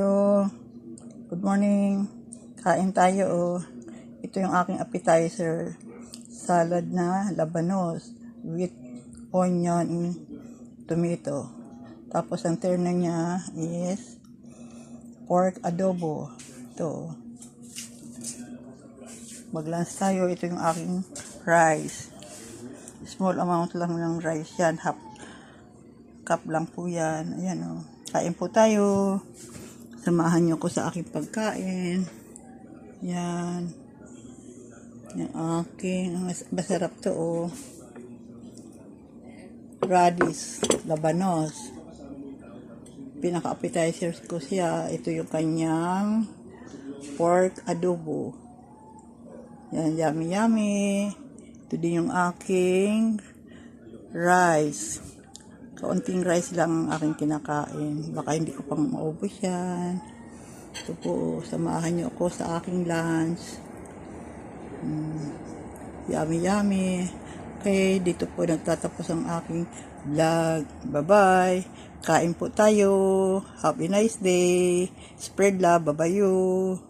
Hello, good morning. Kain tayo oh. Ito yung aking appetizer. Salad na labanos with onion and tomato. Tapos ang ternary niya is pork adobo. Ito. Mag-lunch tayo. Ito yung aking rice. Small amount lang ng rice yan. Half cup lang po yan. Ayan oh. Kain po tayo. Samahan niyo ko sa aking pagkain. Yan. Yung aking, masarap to oh. Radish, labanos. Pinaka-appetizer ko siya. Ito yung kanyang pork adobo. Yan, yummy yummy. Ito din yung aking rice. Kaunting rice lang ang aking kinakain. Baka hindi ko pang maubos yan. Ito po, samahan niyo ako sa aking lunch. Yummy yummy. Okay, dito po nagtatapos ang aking vlog. Bye-bye. Kain po tayo. Have a nice day. Spread love. Bye-bye you.